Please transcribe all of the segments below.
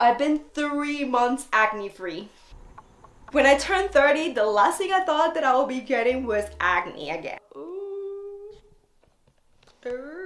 I've been 3 months acne free. When I turned 30, the last thing I thought that I would be getting was acne again.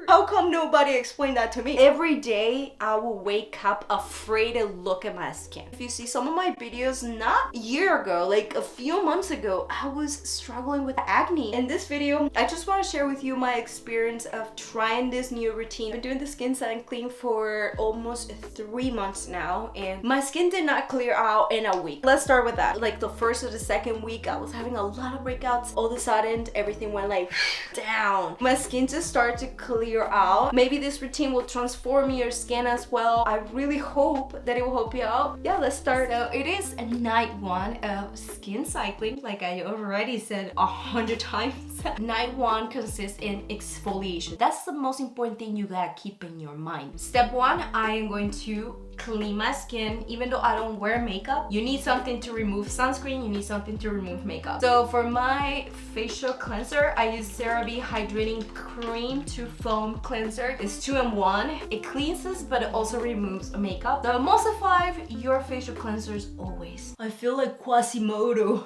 How come nobody explained that to me? Every day I will wake up afraid to look at my skin. If you see some of my videos, not a year ago, like a few months ago, I was struggling with acne. In this video, I just want to share with you my experience of trying this new routine. I've been doing the skin cycling for almost 3 months now, and my skin did not clear out in a week. Let's start with that. Like the first or the second week, I was having a lot of breakouts. All of a sudden, everything went like down. My skin just started to clear out. Maybe this routine will transform your skin as well. I really hope that it will help you out. Yeah, let's start. So it is a night 1 of skin cycling, like I already said 100 times. Night 1 consists in exfoliation. That's the most important thing you gotta keep in your mind. Step 1, I am going to clean my skin. Even though I don't wear makeup, you need something to remove sunscreen, you need something to remove makeup. So for my facial cleanser, I use CeraVe Hydrating Cream to Foam Cleanser. It's 2-in-1. It cleanses, but it also removes makeup. So emulsify your facial cleansers always. I feel like Quasimodo.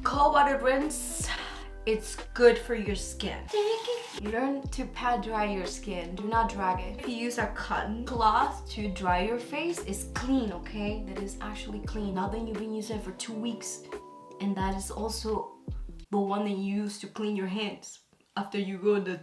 Cold water rinse. It's good for your skin. Learn to pat dry your skin. Do not drag it. If you use a cotton cloth to dry your face, it's clean, okay? That is actually clean. Now then, you've been using it for 2 weeks, and that is also the one that you use to clean your hands after you go to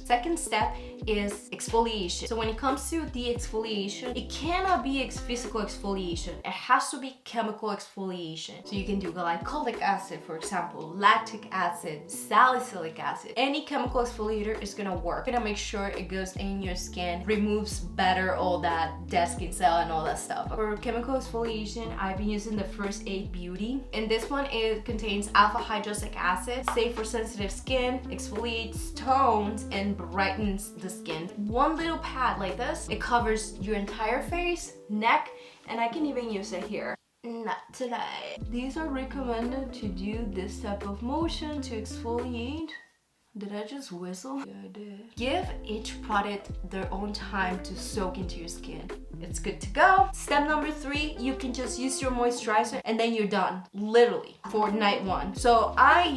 Second step is exfoliation. So when it comes to the exfoliation, it cannot be physical exfoliation. It has to be chemical exfoliation. So you can do glycolic acid, for example, lactic acid, salicylic acid. Any chemical exfoliator is gonna work. You're gonna make sure it goes in your skin, removes better all that dead skin cell and all that stuff. For chemical exfoliation, I've been using the First Aid Beauty. And this one, it contains alpha hydroxylic acid, safe for sensitive skin, exfoliates, tones, and brightens the skin. One little pad like this, it covers your entire face, neck, and I can even use it here. Not today. These are recommended to do this type of motion to exfoliate. Did I just whistle? Yeah, I did. Give each product their own time to soak into your skin. It's good to go. Step number 3, you can just use your moisturizer and then you're done. Literally, for night 1. So I've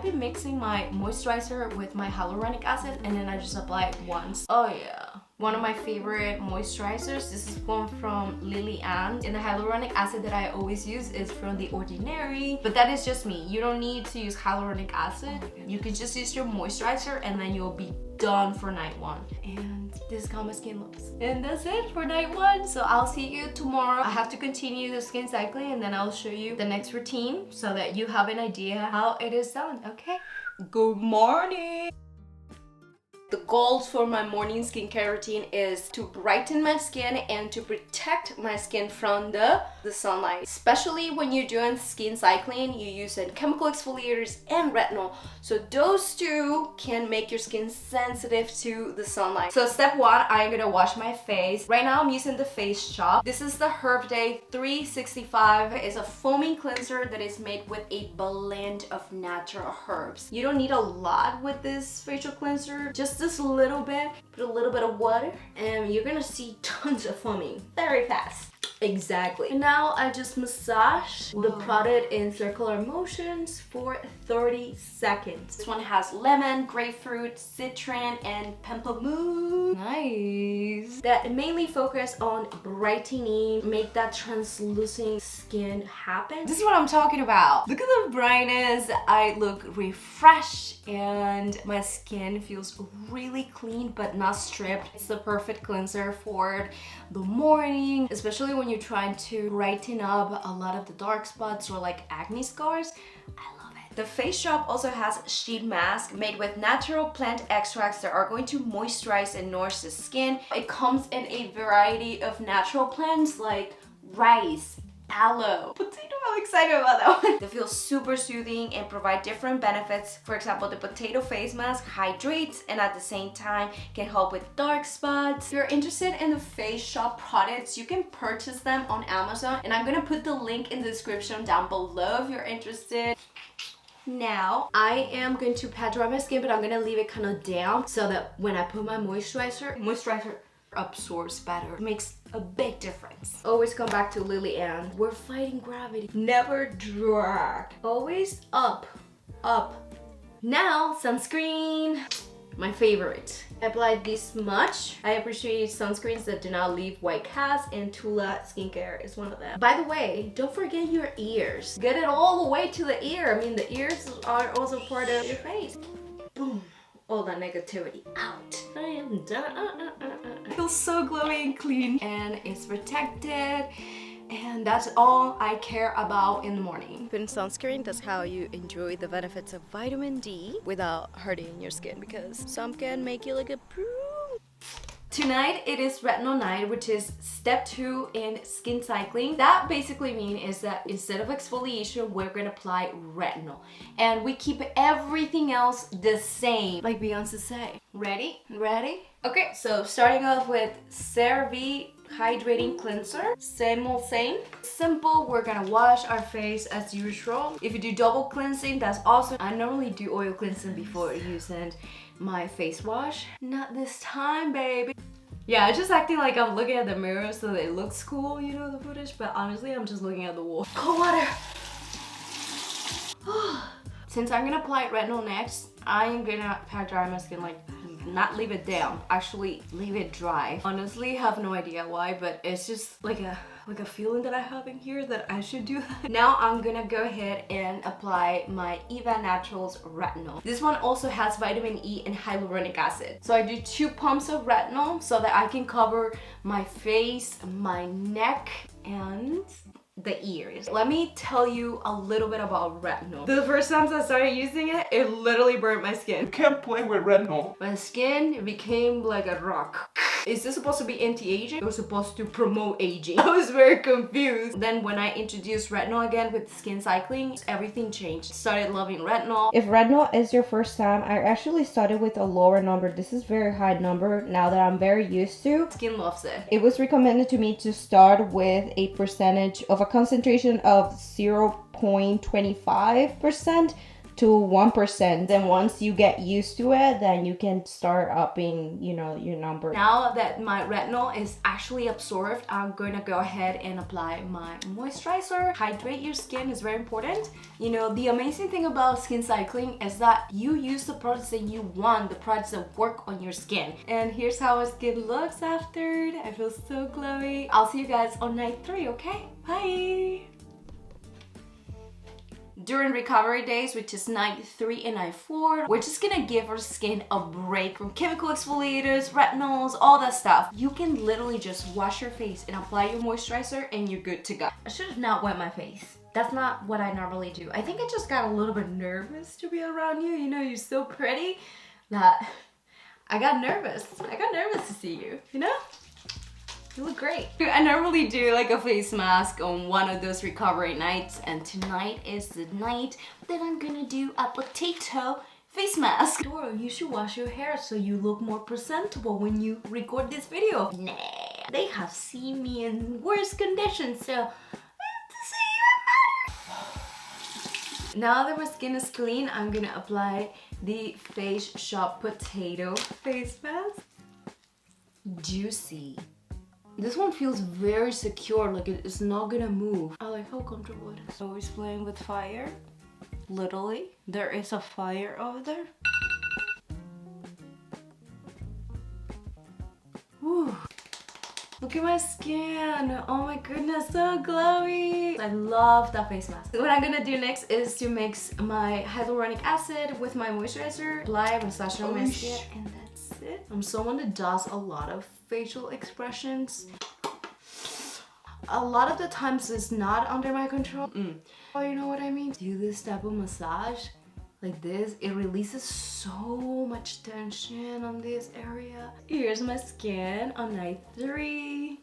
been mixing my moisturizer with my hyaluronic acid and then I just apply it once. Oh yeah. One of my favorite moisturizers, this is one from Lily Ann, and the hyaluronic acid that I always use is from The Ordinary, but that is just me. You don't need to use hyaluronic acid. You can just use your moisturizer and then you'll be done for night 1. And this is how my skin looks. And that's it for night 1. So I'll see you tomorrow. I have to continue the skin cycling and then I'll show you the next routine so that you have an idea how it is done, okay? Good morning! The goals for my morning skincare routine is to brighten my skin and to protect my skin from the sunlight. Especially when you're doing skin cycling, you're using chemical exfoliators and retinol. So those two can make your skin sensitive to the sunlight. So step 1, I'm gonna wash my face. Right now I'm using the Face Shop. This is the Herb Day 365. It's a foaming cleanser that is made with a blend of natural herbs. You don't need a lot with this facial cleanser. Just this little bit, put a little bit of water, and you're gonna see tons of foaming very fast. Exactly. And now I just massage the product in circular motions for 30 seconds. This one has lemon, grapefruit, citron, and pamplemousse. Nice. That mainly focus on brightening, make that translucent skin happen. This is what I'm talking about. Look at the brightness. I look refreshed and my skin feels really clean but not stripped. It's the perfect cleanser for the morning, especially when you're trying to brighten up a lot of the dark spots or like acne scars. I love it. The Face Shop also has sheet mask made with natural plant extracts that are going to moisturize and nourish the skin. It comes in a variety of natural plants like rice, aloe, potato. I'm excited about that one. They feel super soothing and provide different benefits. For example, the potato face mask hydrates and at the same time can help with dark spots. If you're interested in the Face Shop products, you can purchase them on Amazon, and I'm gonna put the link in the description down below if you're interested. Now I am going to pat dry my skin, but I'm gonna leave it kind of down so that when I put my moisturizer absorbs better. It makes a big difference. Always come back to Lily Ann. We're fighting gravity. Never drag. Always up, up. Now sunscreen. My favorite. I applied this much. I appreciate sunscreens that do not leave white cast, and Tula Skincare is one of them. By the way, don't forget your ears. Get it all the way to the ear. I mean, the ears are also part of your face. Boom. All that negativity out. I am done. It feels so glowy and clean, and it's protected. And that's all I care about in the morning. Putting sunscreen, that's how you enjoy the benefits of vitamin D without hurting your skin, because some can make you look a prude. Tonight it is retinol night, which is step 2 in skin cycling. That basically means is that instead of exfoliation, we're gonna apply retinol. And we keep everything else the same, like Beyonce say. Ready? Ready? Okay, so starting off with CeraVe Hydrating Cleanser. Same old same. Simple, we're gonna wash our face as usual. If you do double cleansing, that's awesome. I normally do oil cleansing before using my face wash. Not this time, baby. Yeah, I'm just acting like I'm looking at the mirror so that it looks cool, you know, the footage, but honestly, I'm just looking at the wall. Cold water! Since I'm gonna apply retinol next, I am gonna pat dry my skin, like not leave it down, actually leave it dry. Honestly, have no idea why, but it's just like a feeling that I have in here that I should do that. Now I'm gonna go ahead and apply my Eva Naturals retinol. This one also has vitamin E and hyaluronic acid. So I do 2 pumps of retinol so that I can cover my face, my neck, and the ears. Let me tell you a little bit about retinol. The first times I started using it, it literally burnt my skin. You can't play with retinol. My skin became like a rock. Is this supposed to be anti-aging? It was supposed to promote aging. I was very confused. Then when I introduced retinol again with skin cycling, everything changed. Started loving retinol. If retinol is your first time, I actually started with a lower number. This is very high number now that I'm very used to. Skin loves it. It was recommended to me to start with a percentage of a concentration of 0.25% to 1%. Then once you get used to it, then you can start upping, you know, your number. Now that my retinol is actually absorbed, I'm going to go ahead and apply my moisturizer. Hydrate your skin is very important. You know, the amazing thing about skin cycling is that you use the products that you want, the products that work on your skin. And here's how my skin looks after. I feel so glowy. I'll see you guys on night 3, okay? Bye! During recovery days, which is night 3 and night 4, we're just gonna give our skin a break from chemical exfoliators, retinols, all that stuff. You can literally just wash your face and apply your moisturizer and you're good to go. I should have not wet my face. That's not what I normally do. I think I just got a little bit nervous to be around you. You know, you're so pretty that I got nervous. I got nervous to see you, you know? You look great. I normally do like a face mask on one of those recovery nights, and tonight is the night that I'm gonna do a potato face mask. Doro, you should wash your hair so you look more presentable when you record this video. Nah, they have seen me in worse conditions, so now that my skin is clean, I'm gonna apply the Face Shop Potato Face Mask. Juicy. This one feels very secure, like it's not gonna move. I like how comfortable it is. Always playing with fire. Literally, there is a fire over there. Whew. Look at my skin. Oh my goodness, so glowy. I love that face mask. What I'm gonna do next is to mix my hyaluronic acid with my moisturizer, apply, massage on my skin, and that's it. I'm someone that does a lot of facial expressions. A lot of the times it's not under my control. Oh, you know what I mean? Do this type of massage like this, it releases so much tension on this area. Here's my skin on night 3.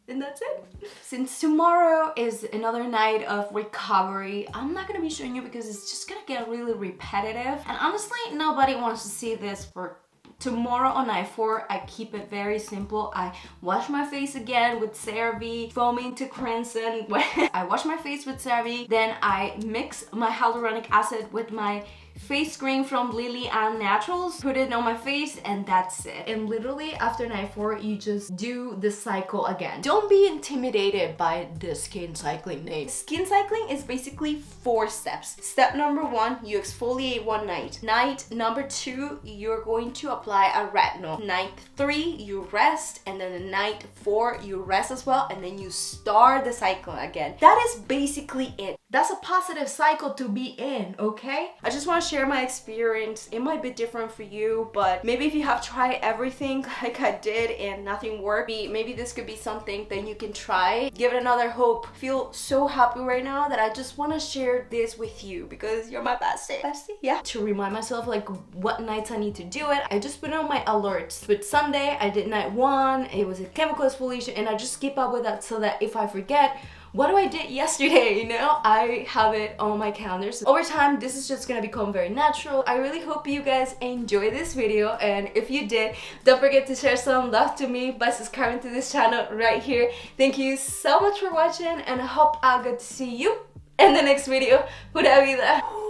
And that's it. Since tomorrow is another night of recovery, I'm not gonna be showing you because it's just gonna get really repetitive. And honestly, nobody wants to see this for Tomorrow on night 4, I keep it very simple. I wash my face again with CeraVe, foaming to crimson. I wash my face with CeraVe, then I mix my hyaluronic acid with my face cream from Lily and Naturals, put it on my face, and that's it. And literally after night 4, you just do the cycle again. Don't be intimidated by the skin cycling name. Skin cycling is basically 4 steps. Step number 1, you exfoliate one night. Night number 2, you're going to apply a retinol. Night 3, you rest, and then the night 4, you rest as well, and then you start the cycle again. That is basically it. That's a positive cycle to be in, okay? I just want to share my experience. It might be different for you, but maybe if you have tried everything like I did and nothing worked, maybe this could be something that you can try. Give it another hope. I feel so happy right now that I just want to share this with you because you're my bestie. Yeah. To remind myself like what nights I need to do it, I just put on my alerts. But Sunday, I did night 1. It was a chemical exfoliation, and I just keep up with that so that if I forget, what I did yesterday, you know, I have it on my calendar. So over time, this is just gonna become very natural. I really hope you guys enjoy this video, and if you did, don't forget to share some love to me by subscribing to this channel right here. Thank you so much for watching, and I hope I'll get to see you in the next video. Pura Vida.